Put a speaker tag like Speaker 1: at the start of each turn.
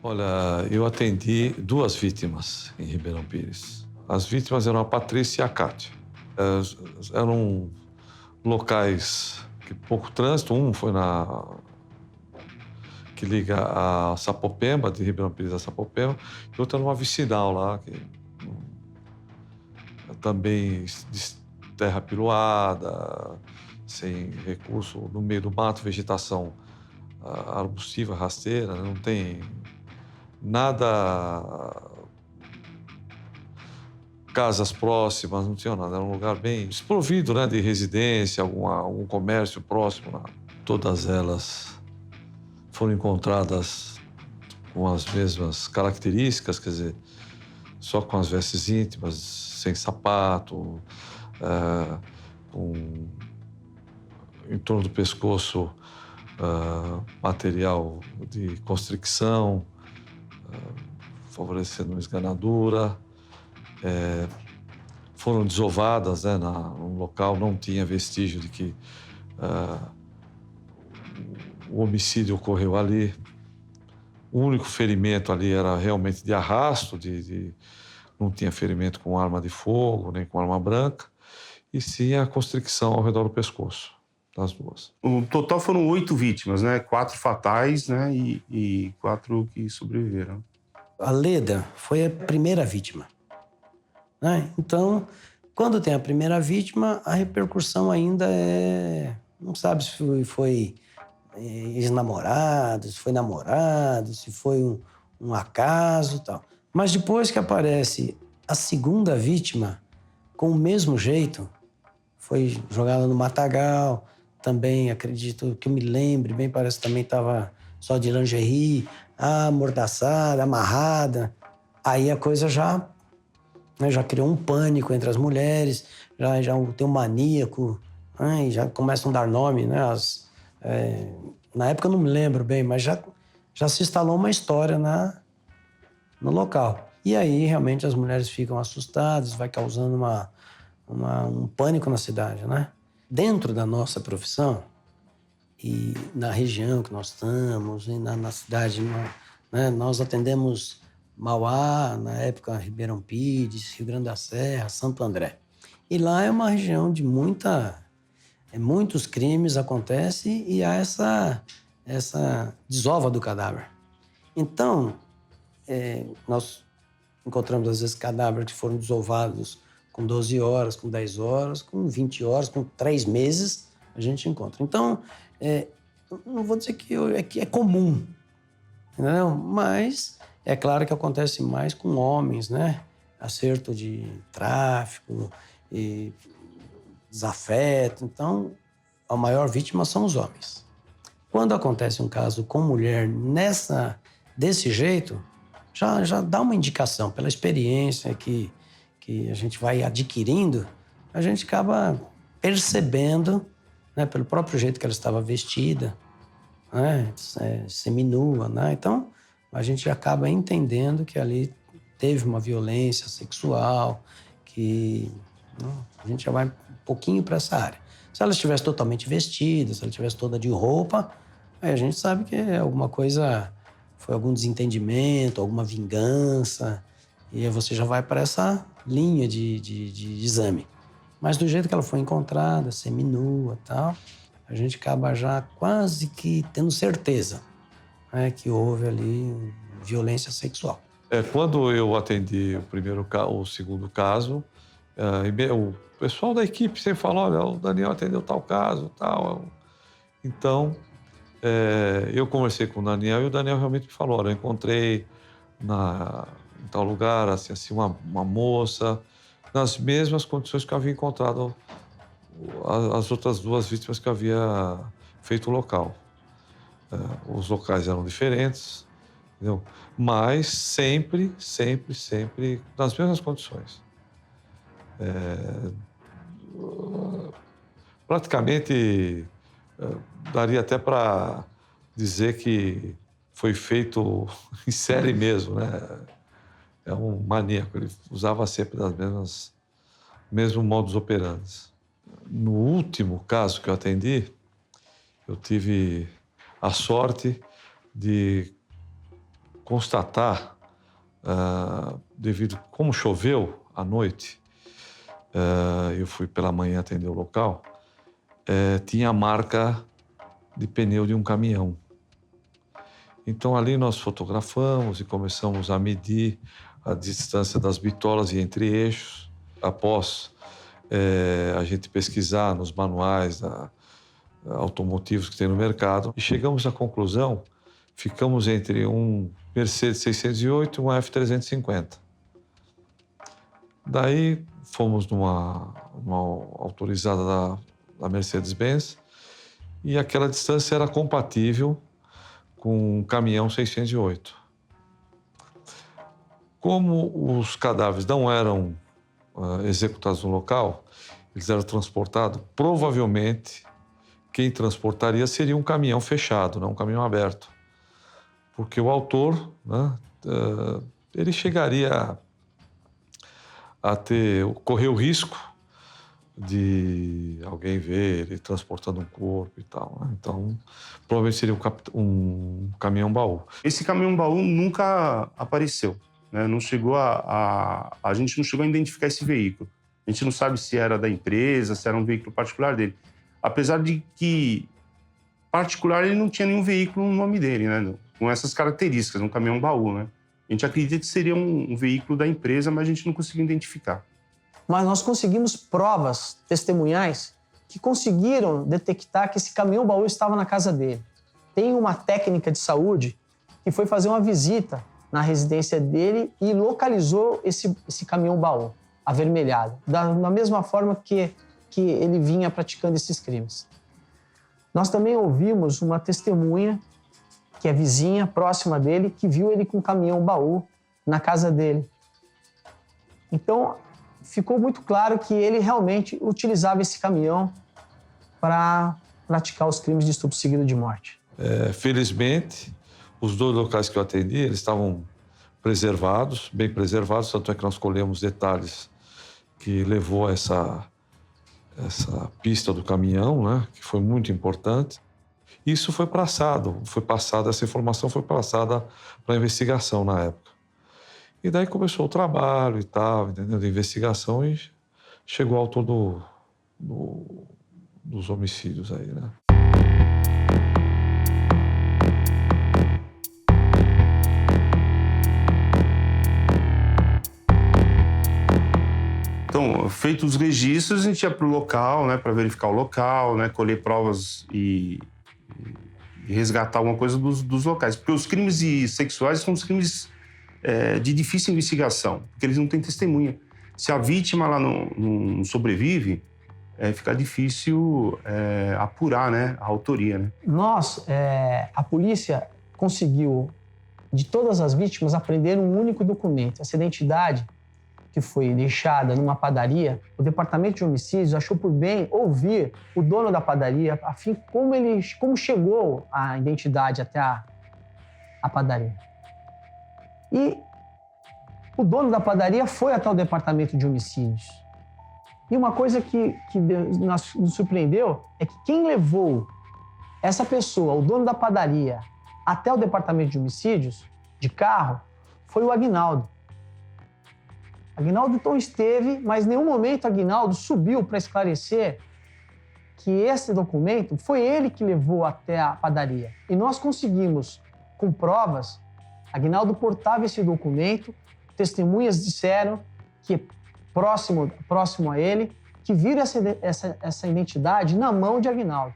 Speaker 1: Olha, eu atendi duas vítimas em Ribeirão Pires. As vítimas eram a Patrícia e a Cátia. Eram locais que pouco trânsito. Um foi que liga a Sapopemba, de Ribeirão Pires a Sapopemba, e outro era uma vicinal lá, que também de terra piloada, sem recurso, no meio do mato, vegetação arbustiva, rasteira, não tem nada, casas próximas, não tinha nada. Era um lugar bem desprovido, né, de residência, algum comércio próximo lá. Todas elas foram encontradas com as mesmas características, quer dizer, só com as vestes íntimas, sem sapato, com em torno do pescoço material de constricção, favorecendo uma esganadura. Foram desovadas, né, no local, não tinha vestígio de que o homicídio ocorreu ali. O único ferimento ali era realmente de arrasto, não tinha ferimento com arma de fogo, nem com arma branca, e sim a constricção ao redor do pescoço, das duas.
Speaker 2: O total foram 8 vítimas, né? 4 fatais, né? E 4 que sobreviveram.
Speaker 3: A Leda foi a primeira vítima, né? Então, quando tem a primeira vítima, a repercussão ainda não sabe se foi ex-namorado, se foi namorado, se foi um acaso e tal. Mas depois que aparece a segunda vítima, com o mesmo jeito, foi jogada no matagal, também acredito que eu me lembre bem, parece que também estava só de lingerie, amordaçada, amarrada. Aí a coisa já criou um pânico entre as mulheres, já tem um maníaco, né, e já começam a dar nome, né? Na época eu não me lembro bem, mas já se instalou uma história no local. E aí realmente as mulheres ficam assustadas, vai causando um pânico na cidade, né? Dentro da nossa profissão e na região que nós estamos, e na cidade, né, nós atendemos Mauá, na época Ribeirão Pires, Rio Grande da Serra, Santo André. E lá é uma região de muitos crimes acontecem e há essa desova do cadáver. Então, nós encontramos às vezes cadáveres que foram desovados com 12 horas, com 10 horas, com 20 horas, com 3 meses, a gente encontra. Então, não vou dizer que é comum, entendeu? Mas é claro que acontece mais com homens, né? Acerto de tráfico e desafeto. Então, a maior vítima são os homens. Quando acontece um caso com mulher desse jeito, já dá uma indicação pela experiência que a gente vai adquirindo, a gente acaba percebendo, né, pelo próprio jeito que ela estava vestida, né, seminua, né? Então, a gente acaba entendendo que ali teve uma violência sexual, que a gente já vai um pouquinho para essa área. Se ela estivesse totalmente vestida, se ela estivesse toda de roupa, aí a gente sabe que alguma coisa, foi algum desentendimento, alguma vingança, e aí você já vai para essa linha de exame. Mas do jeito que ela foi encontrada, seminua e tal, a gente acaba já quase que tendo certeza, né, que houve ali violência sexual.
Speaker 1: Quando eu atendi o segundo caso, o pessoal da equipe sempre falou: olha, o Daniel atendeu tal caso, tal. Então, eu conversei com o Daniel e o Daniel realmente me falou: olha, eu encontrei em tal lugar, assim, uma moça, nas mesmas condições que eu havia encontrado as outras duas vítimas que eu havia feito o local. Os locais eram diferentes, entendeu? Mas sempre nas mesmas condições. Praticamente daria até para dizer que foi feito em série mesmo, né? É um maníaco, ele usava sempre mesmo modus operandi. No último caso que eu atendi, eu tive a sorte de constatar, devido como choveu à noite, eu fui pela manhã atender o local, tinha a marca de pneu de um caminhão. Então ali nós fotografamos e começamos a medir a distância das bitolas e entre eixos. Após a gente pesquisar nos manuais automotivos que tem no mercado, e chegamos à conclusão, ficamos entre um Mercedes 608 e um F350. Daí fomos numa autorizada da Mercedes-Benz, e aquela distância era compatível com um caminhão 608. Como os cadáveres não eram executados no local, eles eram transportados, provavelmente quem transportaria seria um caminhão fechado, não um caminhão aberto. Porque o autor, né, ele chegaria a correr o risco de alguém ver ele transportando um corpo e tal, né? Então, provavelmente seria um caminhão-baú.
Speaker 2: Esse caminhão-baú nunca apareceu, né? Não chegou a gente não chegou a identificar esse veículo. A gente não sabe se era da empresa, se era um veículo particular dele. Apesar de que, particular, ele não tinha nenhum veículo no nome dele, né? Com essas características, um caminhão-baú, né? A gente acredita que seria um veículo da empresa, mas a gente não conseguiu identificar.
Speaker 4: Mas nós conseguimos provas testemunhais que conseguiram detectar que esse caminhão-baú estava na casa dele. Tem uma técnica de saúde que foi fazer uma visita na residência dele e localizou esse caminhão-baú avermelhado, da mesma forma que ele vinha praticando esses crimes. Nós também ouvimos uma testemunha, que é vizinha, próxima dele, que viu ele com um caminhão-baú na casa dele. Então, ficou muito claro que ele realmente utilizava esse caminhão para praticar os crimes de estupro seguido de morte.
Speaker 1: Felizmente, os 2 locais que eu atendi, eles estavam preservados, bem preservados, tanto é que nós colhemos detalhes que levou a essa pista do caminhão, né, que foi muito importante. Isso foi passado, essa informação foi passada para a investigação na época. E daí começou o trabalho e tal, entendeu? De investigação, e chegou ao autor dos homicídios aí, né?
Speaker 2: Então, feitos os registros, a gente ia para o local, né, para verificar o local, né, colher provas e resgatar alguma coisa dos locais. Porque os crimes sexuais são os crimes de difícil investigação, porque eles não têm testemunha. Se a vítima lá não sobrevive, fica difícil apurar, né, a autoria, né?
Speaker 4: A polícia conseguiu, de todas as vítimas, apreender um único documento. Essa identidade que foi deixada numa padaria, o Departamento de Homicídios achou por bem ouvir o dono da padaria, afim como chegou a identidade até a padaria. E o dono da padaria foi até o Departamento de Homicídios. E uma coisa que nos surpreendeu é que quem levou essa pessoa, o dono da padaria, até o Departamento de Homicídios, de carro, foi o Aguinaldo. Aguinaldo então esteve, mas em nenhum momento Aguinaldo subiu para esclarecer que esse documento foi ele que levou até a padaria. E nós conseguimos, com provas, Aguinaldo portava esse documento, testemunhas disseram que próximo a ele, que viram essa identidade na mão de Aguinaldo.